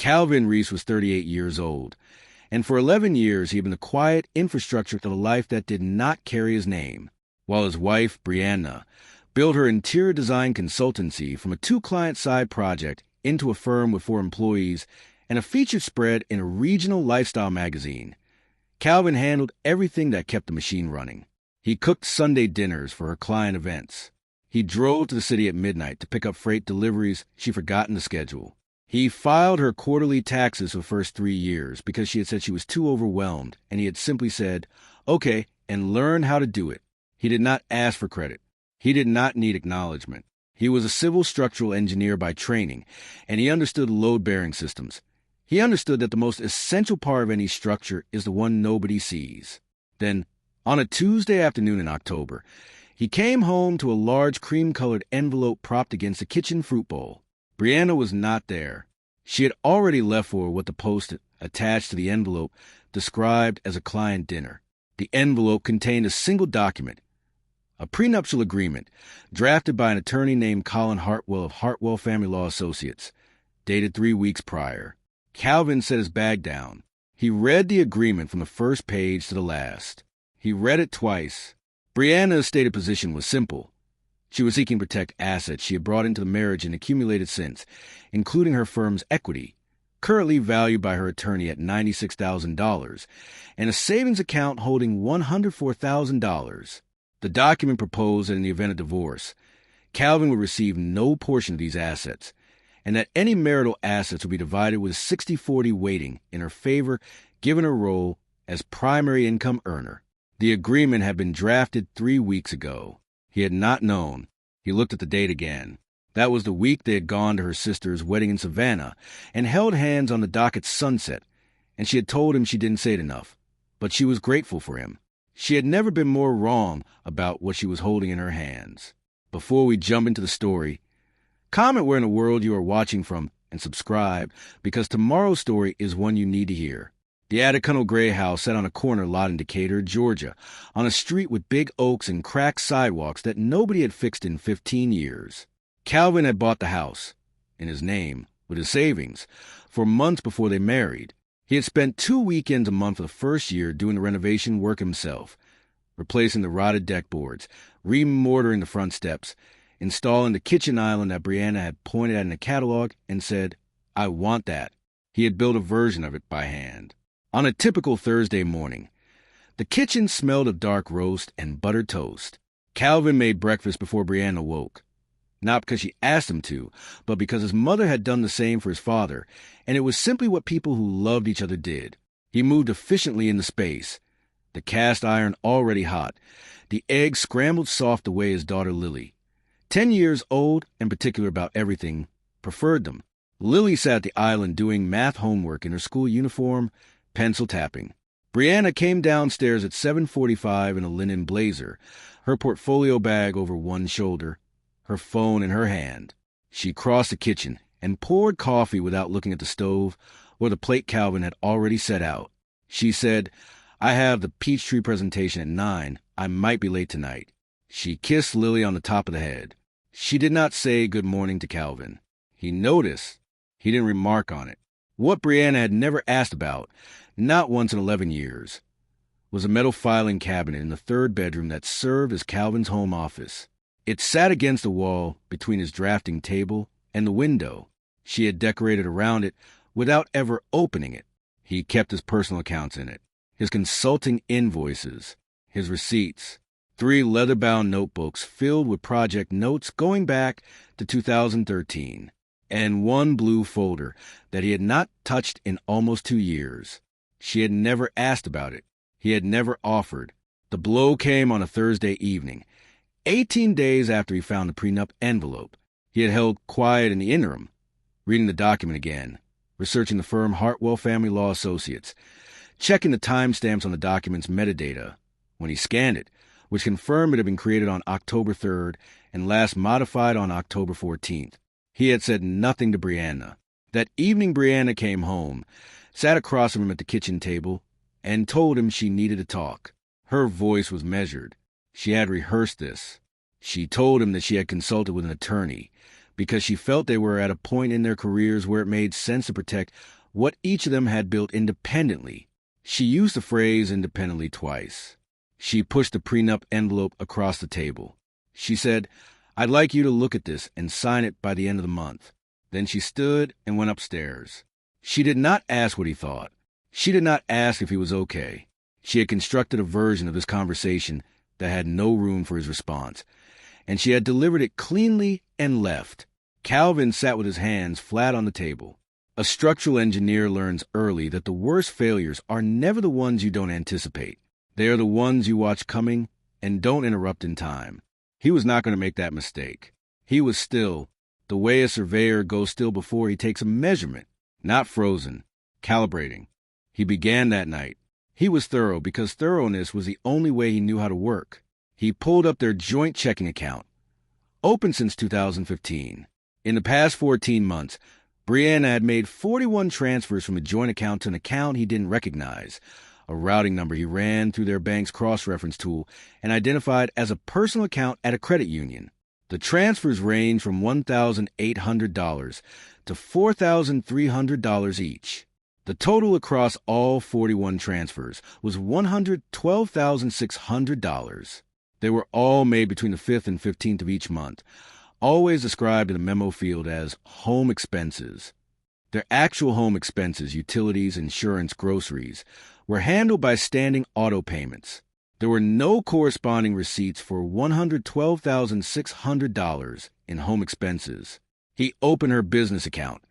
Calvin Reese was 38 years old, and for 11 years he had been the quiet infrastructure of a life that did not carry his name, while his wife, Brianna, built her interior design consultancy from a 2-client side project into a firm with 4 employees and a featured spread in a regional lifestyle magazine. Calvin handled everything that kept the machine running. He cooked Sunday dinners for her client events. He drove to the city at midnight to pick up freight deliveries she'd forgotten to schedule. He filed her quarterly taxes for the first 3 years because she had said she was too overwhelmed, and he had simply said, "Okay," and learned how to do it. He did not ask for credit. He did not need acknowledgement. He was a civil structural engineer by training, and he understood load-bearing systems. He understood that the most essential part of any structure is the one nobody sees. Then, on a Tuesday afternoon in October, he came home to a large cream-colored envelope propped against a kitchen fruit bowl. Brianna was not there. She had already left for what the post attached to the envelope described as a client dinner. The envelope contained a single document, a prenuptial agreement drafted by an attorney named Colin Hartwell of Hartwell Family Law Associates, dated 3 weeks prior. Calvin set his bag down. He read the agreement from the first page to the last. He read it twice. Brianna's stated position was simple. She was seeking to protect assets she had brought into the marriage and accumulated since, including her firm's equity, currently valued by her attorney at $96,000, and a savings account holding $104,000. The document proposed that in the event of divorce, Calvin would receive no portion of these assets, and that any marital assets would be divided with a 60-40 weighting in her favor given her role as primary income earner. The agreement had been drafted 3 weeks ago. He had not known. He looked at the date again. That was the week they had gone to her sister's wedding in Savannah and held hands on the dock at sunset, and she had told him she didn't say it enough, but she was grateful for him. She had never been more wrong about what she was holding in her hands. Before we jump into the story, comment where in the world you are watching from and subscribe, because tomorrow's story is one you need to hear. The Atticunnal Gray House sat on a corner lot in Decatur, Georgia, on a street with big oaks and cracked sidewalks that nobody had fixed in 15 years. Calvin had bought the house, in his name, with his savings, for months before they married. He had spent 2 weekends a month for the first year doing the renovation work himself, replacing the rotted deck boards, remortaring the front steps, installing the kitchen island that Brianna had pointed at in the catalog and said, "I want that." He had built a version of it by hand. On a typical Thursday morning, the kitchen smelled of dark roast and buttered toast. Calvin made breakfast before Brianna woke, not because she asked him to, but because his mother had done the same for his father, and it was simply what people who loved each other did. He moved efficiently in the space, the cast iron already hot, the eggs scrambled soft the way his daughter Lily, 10 years old and particular about everything, preferred them. Lily sat at the island doing math homework in her school uniform, pencil tapping. Brianna came downstairs at 7:45 in a linen blazer, her portfolio bag over one shoulder, her phone in her hand. She crossed the kitchen and poured coffee without looking at the stove or the plate Calvin had already set out. She said, "I have the Peachtree presentation at 9. I might be late tonight." She kissed Lily on the top of the head. She did not say good morning to Calvin. He noticed. He didn't remark on it. What Brianna had never asked about, not once in 11 years, was a metal filing cabinet in the 3rd bedroom that served as Calvin's home office. It sat against the wall between his drafting table and the window. She had decorated around it without ever opening it. He kept his personal accounts in it, his consulting invoices, his receipts, 3 leather-bound notebooks filled with project notes going back to 2013, and 1 blue folder that he had not touched in almost 2 years. She had never asked about it. He had never offered. The blow came on a Thursday evening, 18 days after he found the prenup envelope. He had held quiet in the interim, reading the document again, researching the firm Hartwell Family Law Associates, checking the timestamps on the document's metadata, when he scanned it, which confirmed it had been created on October 3rd and last modified on October 14th. He had said nothing to Brianna. That evening Brianna came home, sat across from him at the kitchen table, and told him she needed to talk. Her voice was measured. She had rehearsed this. She told him that she had consulted with an attorney, because she felt they were at a point in their careers where it made sense to protect what each of them had built independently. She used the phrase independently twice. She pushed the prenup envelope across the table. She said, "I'd like you to look at this and sign it by the end of the month." Then she stood and went upstairs. She did not ask what he thought. She did not ask if he was okay. She had constructed a version of this conversation that had no room for his response, and she had delivered it cleanly and left. Calvin sat with his hands flat on the table. A structural engineer learns early that the worst failures are never the ones you don't anticipate. They are the ones you watch coming and don't interrupt in time. He was not going to make that mistake. He was still, the way a surveyor goes still before he takes a measurement, not frozen, calibrating. He began that night. He was thorough because thoroughness was the only way he knew how to work. He pulled up their joint checking account, open since 2015. In the past 14 months, Brianna had made 41 transfers from a joint account to an account he didn't recognize, a routing number he ran through their bank's cross-reference tool and identified as a personal account at a credit union. The transfers range from $1,800 to $4,300 each. The total across all 41 transfers was $112,600. They were all made between the 5th and 15th of each month, always described in the memo field as home expenses. Their actual home expenses, utilities, insurance, groceries, were handled by standing auto payments. There were no corresponding receipts for $112,600 in home expenses. He opened her business account,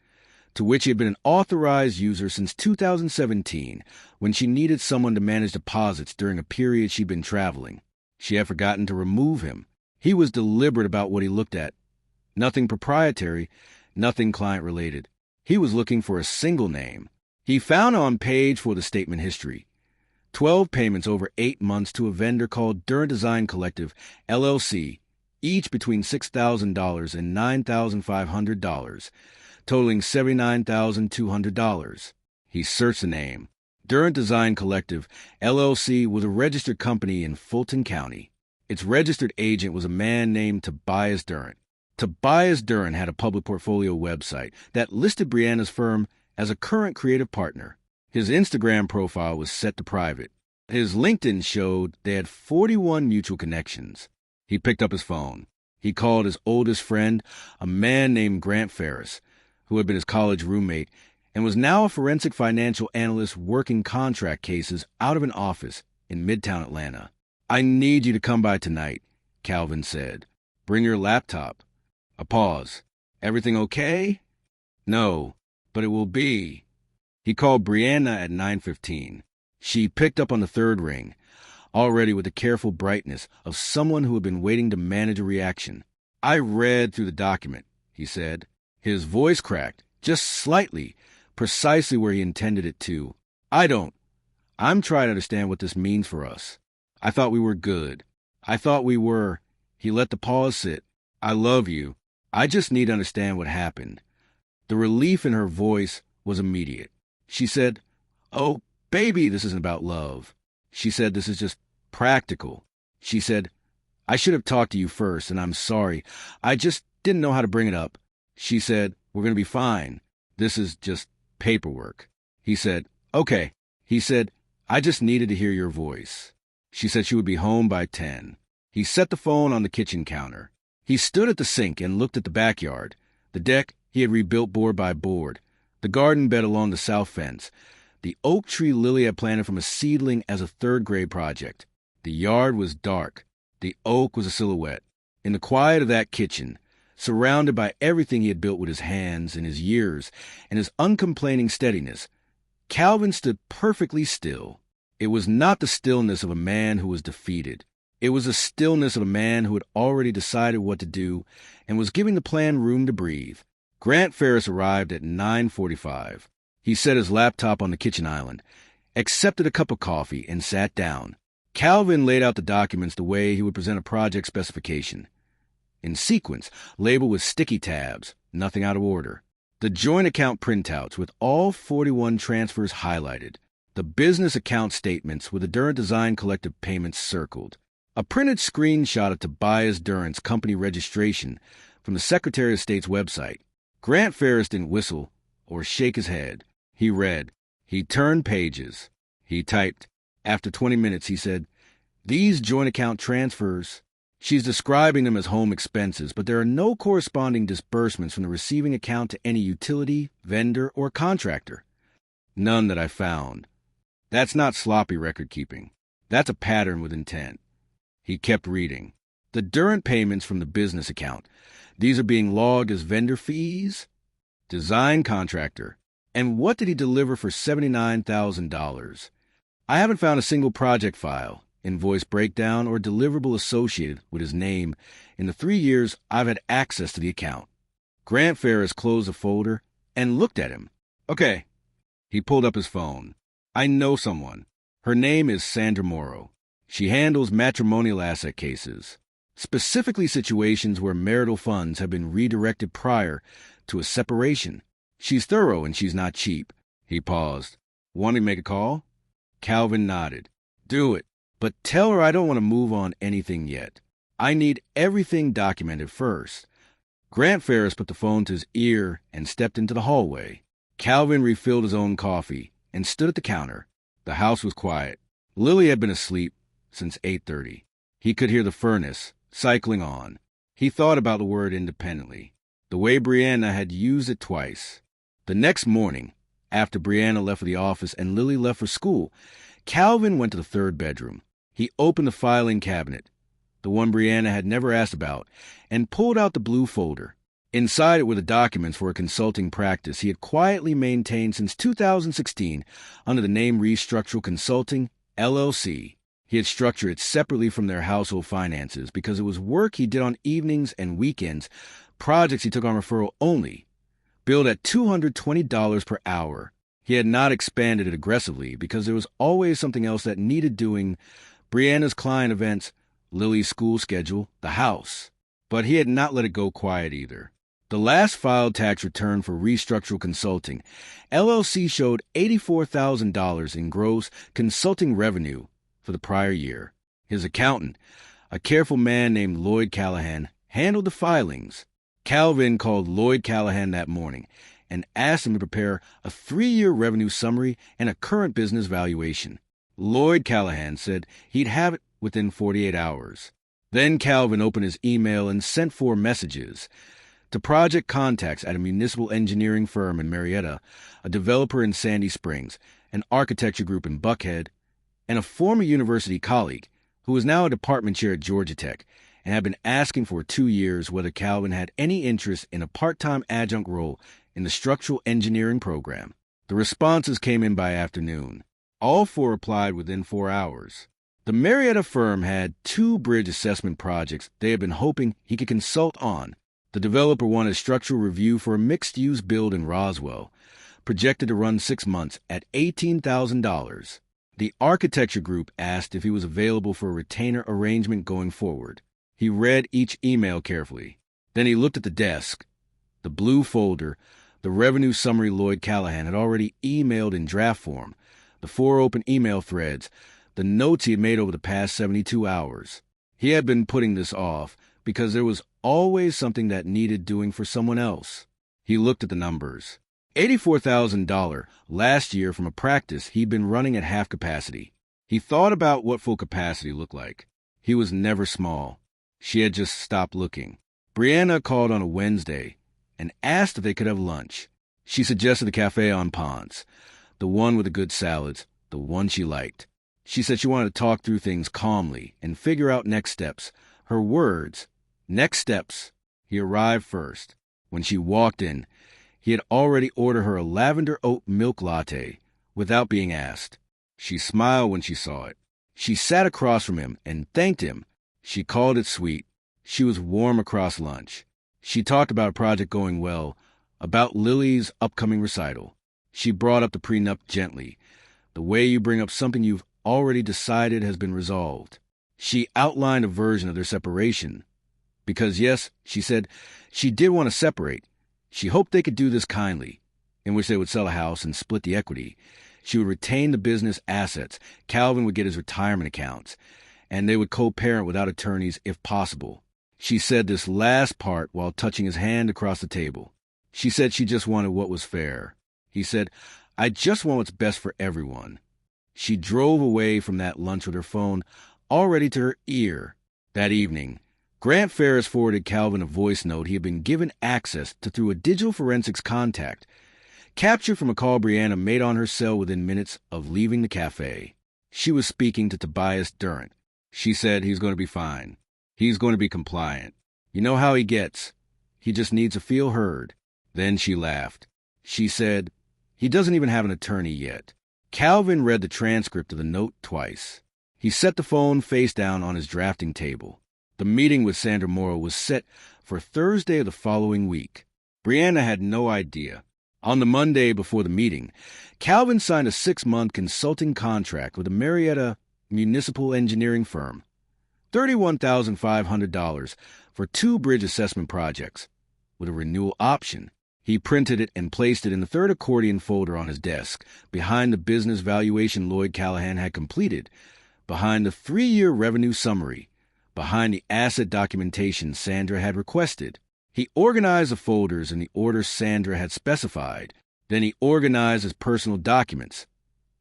to which he had been an authorized user since 2017, when she needed someone to manage deposits during a period she'd been traveling. She had forgotten to remove him. He was deliberate about what he looked at. Nothing proprietary, nothing client-related. He was looking for a single name. He found on page for the statement history 12 payments over 8 months to a vendor called Durant Design Collective, LLC, each between $6,000 and $9,500, totaling $79,200. He searched the name. Durant Design Collective, LLC, was a registered company in Fulton County. Its registered agent was a man named Tobias Durant. Tobias Durant had a public portfolio website that listed Brianna's firm as a current creative partner. His Instagram profile was set to private. His LinkedIn showed they had 41 mutual connections. He picked up his phone. He called his oldest friend, a man named Grant Ferris, who had been his college roommate and was now a forensic financial analyst working contract cases out of an office in Midtown Atlanta. "I need you to come by tonight," Calvin said. "Bring your laptop." A pause. "Everything okay?" "No, but it will be." He called Brianna at 9:15. She picked up on the third ring, already with the careful brightness of someone who had been waiting to manage a reaction. "I read through the document," he said. His voice cracked, just slightly, precisely where he intended it to. I'm trying to understand what this means for us. I thought we were good. I thought we were." He let the pause sit. "I love you. I just need to understand what happened." The relief in her voice was immediate. She said, "Oh, baby, this isn't about love." She said, "This is just practical." She said, "I should have talked to you first, and I'm sorry. I just didn't know how to bring it up." She said, "We're going to be fine. This is just paperwork." He said, "Okay." He said, "I just needed to hear your voice." She said she would be home by 10. He set the phone on the kitchen counter. He stood at the sink and looked at the backyard. The deck he had rebuilt board by board. The garden bed along the south fence. The oak tree Lily had planted from a seedling as a third-grade project. The yard was dark. The oak was a silhouette. In the quiet of that kitchen, surrounded by everything he had built with his hands and his years and his uncomplaining steadiness, Calvin stood perfectly still. It was not the stillness of a man who was defeated. It was the stillness of a man who had already decided what to do and was giving the plan room to breathe. Grant Ferris arrived at 9:45. He set his laptop on the kitchen island, accepted a cup of coffee, and sat down. Calvin laid out the documents the way he would present a project specification. In sequence, labeled with sticky tabs, nothing out of order. The joint account printouts with all 41 transfers highlighted. The business account statements with the Durant Design Collective payments circled. A printed screenshot of Tobias Durant's company registration from the Secretary of State's website. Grant Ferris didn't whistle or shake his head. He read. He turned pages. He typed. After 20 minutes, he said, "These joint account transfers." She's describing them as home expenses, but there are no corresponding disbursements from the receiving account to any utility, vendor, or contractor. None that I found. That's not sloppy record keeping. That's a pattern with intent. He kept reading. The Durant payments from the business account. These are being logged as vendor fees? Design contractor. And what did he deliver for $79,000? I haven't found a single project file, invoice breakdown, or deliverable associated with his name in the 3 years I've had access to the account. Grant Ferris closed the folder and looked at him. Okay. He pulled up his phone. I know someone. Her name is Sandra Morrow. She handles matrimonial asset cases, specifically situations where marital funds have been redirected prior to a separation. She's thorough and she's not cheap. He paused. Want me to make a call? Calvin nodded. Do it, but tell her I don't want to move on anything yet. I need everything documented first. Grant Ferris put the phone to his ear and stepped into the hallway. Calvin refilled his own coffee and stood at the counter. The house was quiet. Lily had been asleep since 8:30. He could hear the furnace cycling on. He thought about the word independently, the way Brianna had used it twice. The next morning, after Brianna left for the office and Lily left for school, Calvin went to the third bedroom. He opened the filing cabinet, the one Brianna had never asked about, and pulled out the blue folder. Inside it were the documents for a consulting practice he had quietly maintained since 2016 under the name Restructural Consulting, LLC. He had structured it separately from their household finances because it was work he did on evenings and weekends, projects he took on referral only, billed at $220 per hour. He had not expanded it aggressively because there was always something else that needed doing: Brianna's client events, Lily's school schedule, the house. But he had not let it go quiet either. The last filed tax return for Restructural Consulting, LLC, showed $84,000 in gross consulting revenue for the prior year. His accountant, a careful man named Lloyd Callahan, handled the filings. Calvin called Lloyd Callahan that morning and asked him to prepare a 3-year revenue summary and a current business valuation. Lloyd Callahan said he'd have it within 48 hours. Then Calvin opened his email and sent 4 messages to project contacts at a municipal engineering firm in Marietta, a developer in Sandy Springs, an architecture group in Buckhead, and a former university colleague who was now a department chair at Georgia Tech and had been asking for 2 years whether Calvin had any interest in a part-time adjunct role in the structural engineering program. The responses came in by afternoon. All 4 replied within 4 hours. The Marietta firm had 2 bridge assessment projects they had been hoping he could consult on. The developer wanted a structural review for a mixed-use build in Roswell, projected to run 6 months at $18,000. The architecture group asked if he was available for a retainer arrangement going forward. He read each email carefully. Then he looked at the desk, the blue folder, the revenue summary Lloyd Callahan had already emailed in draft form, the 4 open email threads, the notes he had made over the past 72 hours. He had been putting this off because there was always something that needed doing for someone else. He looked at the numbers. $84,000 last year from a practice he'd been running at half capacity. He thought about what full capacity looked like. He was never small. She had just stopped looking. Brianna called on a Wednesday and asked if they could have lunch. She suggested the Café on Ponce, the one with the good salads, the one she liked. She said she wanted to talk through things calmly and figure out next steps. Her words, next steps. He arrived first. When she walked in, he had already ordered her a lavender oat milk latte without being asked. She smiled when she saw it. She sat across from him and thanked him. She called it sweet. She was warm across lunch. She talked about a project going well, about Lily's upcoming recital. She brought up the prenup gently, the way you bring up something you've already decided has been resolved. She outlined a version of their separation. Because yes, she said, she did want to separate. She hoped they could do this kindly, in which they would sell a house and split the equity. She would retain the business assets. Calvin would get his retirement accounts, and they would co-parent without attorneys if possible. She said this last part while touching his hand across the table. She said she just wanted what was fair. He said, "I just want what's best for everyone." She drove away from that lunch with her phone already to her ear. That evening, Grant Ferris forwarded Calvin a voice note he had been given access to through a digital forensics contact, captured from a call Brianna made on her cell within minutes of leaving the cafe. She was speaking to Tobias Durrant. She said he's going to be fine. He's going to be compliant. You know how he gets. He just needs to feel heard. Then she laughed. She said, "He doesn't even have an attorney yet." Calvin read the transcript of the note twice. He set the phone face down on his drafting table. The meeting with Sandra Morrow was set for Thursday of the following week. Brianna had no idea. On the Monday before the meeting, Calvin signed a 6-month consulting contract with a Marietta municipal engineering firm, $31,500 for 2 bridge assessment projects, with a renewal option. He printed it and placed it in the third accordion folder on his desk, behind the business valuation Lloyd Callahan had completed, behind the 3-year revenue summary, behind the asset documentation Sandra had requested. He organized the folders in the order Sandra had specified. Then he organized his personal documents.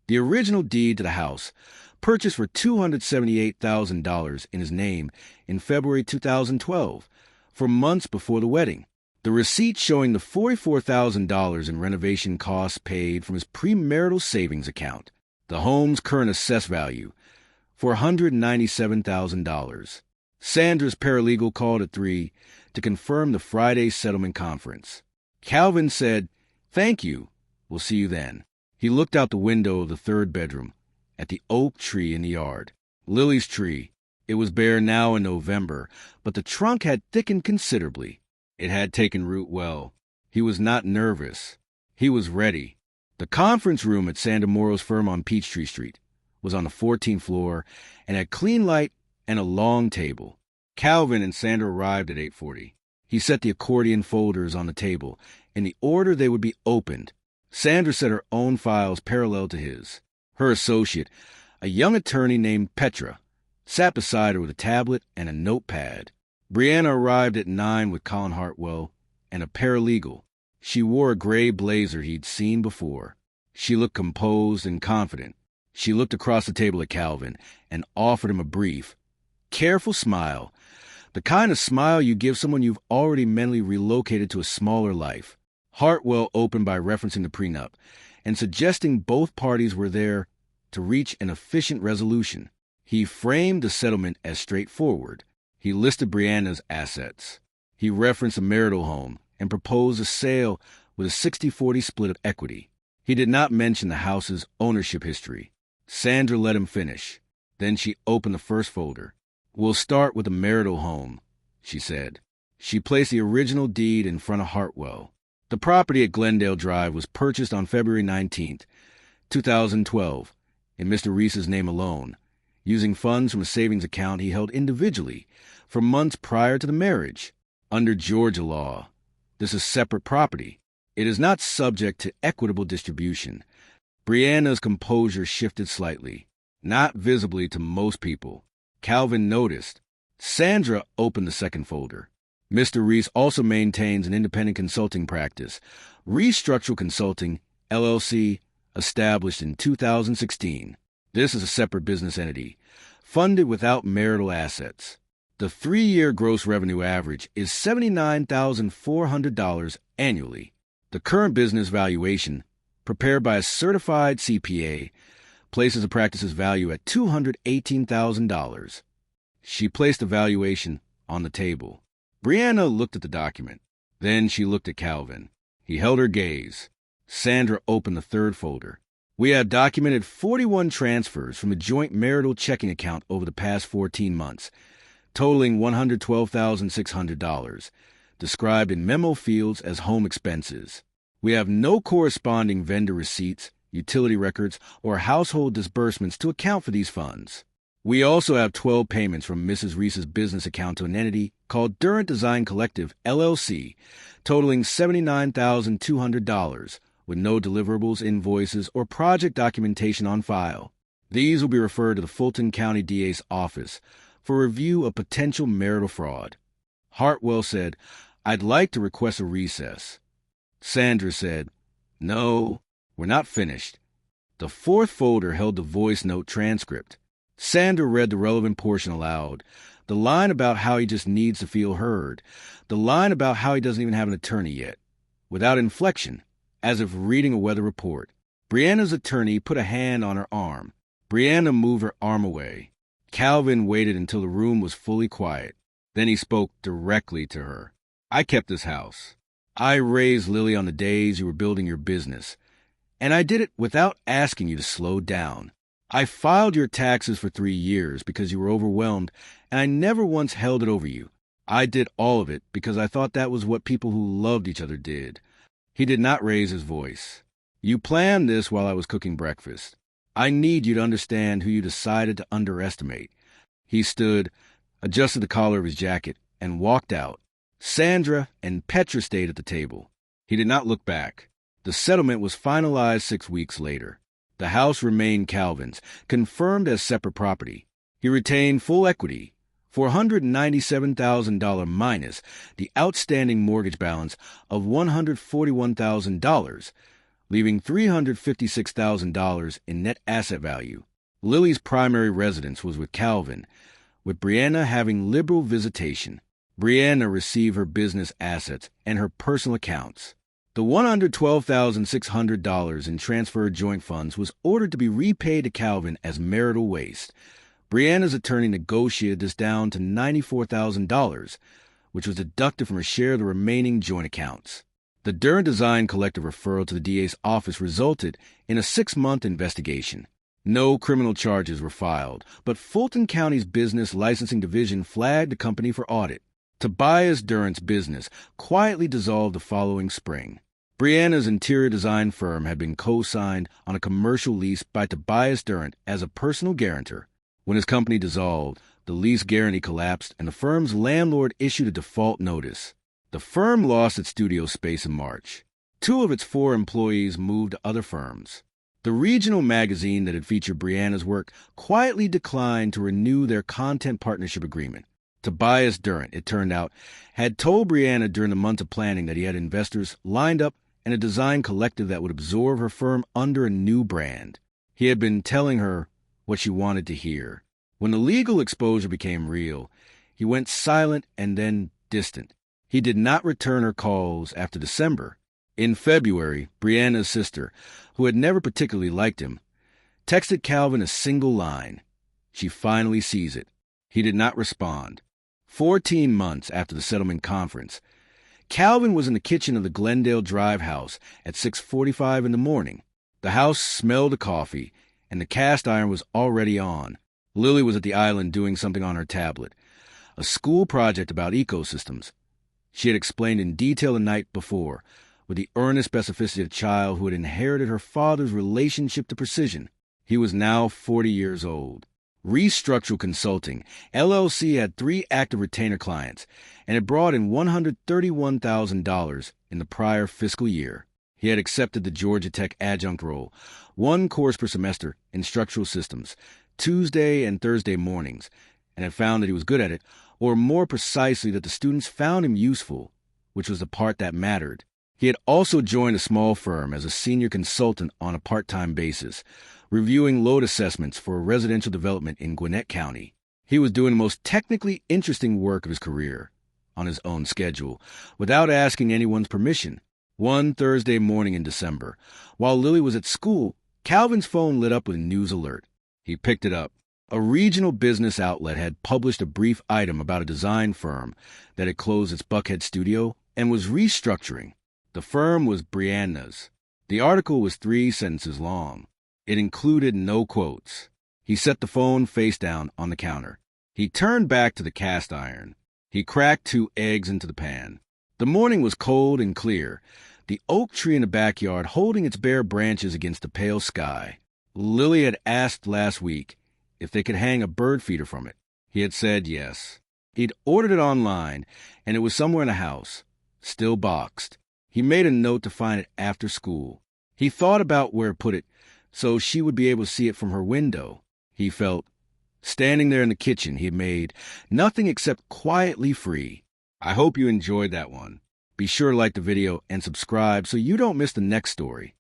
The original deed to the house, purchased for $278,000 in his name in February 2012, for months before the wedding. The receipt showing the $44,000 in renovation costs paid from his premarital savings account. The home's current assessed value, $497,000. Sandra's paralegal called at 3 to confirm the Friday settlement conference. Calvin said, "Thank you. We'll see you then." He looked out the window of the third bedroom at the oak tree in the yard. Lily's tree. It was bare now in November, but the trunk had thickened considerably. It had taken root well. He was not nervous. He was ready. The conference room at Sandra Morrow's firm on Peachtree Street was on the 14th floor and had clean light and a long table. Calvin and Sandra arrived at 8:40. He set the accordion folders on the table in the order they would be opened. Sandra set her own files parallel to his. Her associate, a young attorney named Petra, sat beside her with a tablet and a notepad. Brianna arrived at 9 with Colin Hartwell and a paralegal. She wore a gray blazer he'd seen before. She looked composed and confident. She looked across the table at Calvin and offered him a brief, careful smile, the kind of smile you give someone you've already mentally relocated to a smaller life. Hartwell opened by referencing the prenup and suggesting both parties were there to reach an efficient resolution. He framed the settlement as straightforward. He listed Brianna's assets. He referenced a marital home and proposed a sale with a 60-40 split of equity. He did not mention the house's ownership history. Sandra let him finish. Then she opened the first folder. "We'll start with the marital home," she said. She placed the original deed in front of Hartwell. The property at Glendale Drive was purchased on February 19th, 2012, in Mr. Reese's name alone, using funds from a savings account he held individually for months prior to the marriage. Under Georgia law, this is separate property. It is not subject to equitable distribution. Brianna's composure shifted slightly, not visibly to most people. Calvin noticed. Sandra opened the second folder. Mr. Reese also maintains an independent consulting practice, Reese Structural Consulting, LLC, established in 2016. This is a separate business entity, funded without marital assets. The 3-year gross revenue average is $79,400 annually. The current business valuation, prepared by a certified CPA, places the practice's value at $218,000. She placed the valuation on the table. Brianna looked at the document. Then she looked at Calvin. He held her gaze. Sandra opened the third folder. "We have documented 41 transfers from a joint marital checking account over the past 14 months, totaling $112,600, described in memo fields as home expenses. We have no corresponding vendor receipts, utility records, or household disbursements to account for these funds. We also have 12 payments from Mrs. Reese's business account to an entity called Durrant Design Collective, LLC, totaling $79,200, with no deliverables, invoices, or project documentation on file. These will be referred to the Fulton County DA's office for review of potential marital fraud." Hartwell said, "I'd like to request a recess." Sandra said, "No, we're not finished." The fourth folder held the voice note transcript. Sandra read the relevant portion aloud. The line about how he just needs to feel heard. The line about how he doesn't even have an attorney yet. Without inflection, as if reading a weather report. Brianna's attorney put a hand on her arm. Brianna moved her arm away. Calvin waited until the room was fully quiet. Then he spoke directly to her. "I kept this house. I raised Lily on the days you were building your business. And I did it without asking you to slow down. I filed your taxes for 3 years because you were overwhelmed, and I never once held it over you. I did all of it because I thought that was what people who loved each other did." He did not raise his voice. "You planned this while I was cooking breakfast. I need you to understand who you decided to underestimate." He stood, adjusted the collar of his jacket, and walked out. Sandra and Petra stayed at the table. He did not look back. The settlement was finalized 6 weeks later. The house remained Calvin's, confirmed as separate property. He retained full equity, $497,000 minus the outstanding mortgage balance of $141,000, leaving $356,000 in net asset value. Lily's primary residence was with Calvin, with Brianna having liberal visitation. Brianna received her business assets and her personal accounts. The $112,600 in transferred joint funds was ordered to be repaid to Calvin as marital waste. Brianna's attorney negotiated this down to $94,000, which was deducted from her share of the remaining joint accounts. The Durham Design Collective referral to the DA's office resulted in a 6-month investigation. No criminal charges were filed, but Fulton County's Business Licensing Division flagged the company for audit. Tobias Durrant's business quietly dissolved the following spring. Brianna's interior design firm had been co-signed on a commercial lease by Tobias Durrant as a personal guarantor. When his company dissolved, the lease guarantee collapsed and the firm's landlord issued a default notice. The firm lost its studio space in March. 2 of its 4 employees moved to other firms. The regional magazine that had featured Brianna's work quietly declined to renew their content partnership agreement. Tobias Durrant, it turned out, had told Brianna during the month of planning that he had investors lined up and a design collective that would absorb her firm under a new brand. He had been telling her what she wanted to hear. When the legal exposure became real, he went silent and then distant. He did not return her calls after December. In February, Brianna's sister, who had never particularly liked him, texted Calvin a single line. She finally sees it. He did not respond. 14 months after the settlement conference, Calvin was in the kitchen of the Glendale Drive house at 6:45 in the morning. The house smelled of coffee, and the cast iron was already on. Lily was at the island doing something on her tablet, a school project about ecosystems. She had explained in detail the night before, with the earnest specificity of a child who had inherited her father's relationship to precision. He was now 40 years old. Restructural Consulting, LLC had 3 active retainer clients, and had brought in $131,000 in the prior fiscal year. He had accepted the Georgia Tech adjunct role, 1 course per semester in structural systems, Tuesday and Thursday mornings, and had found that he was good at it, or more precisely that the students found him useful, which was the part that mattered. He had also joined a small firm as a senior consultant on a part-time basis, reviewing load assessments for a residential development in Gwinnett County. He was doing the most technically interesting work of his career, on his own schedule, without asking anyone's permission. One Thursday morning in December, while Lily was at school, Calvin's phone lit up with a news alert. He picked it up. A regional business outlet had published a brief item about a design firm that had closed its Buckhead studio and was restructuring. The firm was Brianna's. The article was 3 sentences long. It included no quotes. He set the phone face down on the counter. He turned back to the cast iron. He cracked 2 eggs into the pan. The morning was cold and clear, the oak tree in the backyard holding its bare branches against the pale sky. Lily had asked last week if they could hang a bird feeder from it. He had said yes. He'd ordered it online, and it was somewhere in the house, still boxed. He made a note to find it after school. He thought about where to put it so she would be able to see it from her window. He felt, standing there in the kitchen he had made, nothing except quietly free. I hope you enjoyed that one. Be sure to like the video and subscribe so you don't miss the next story.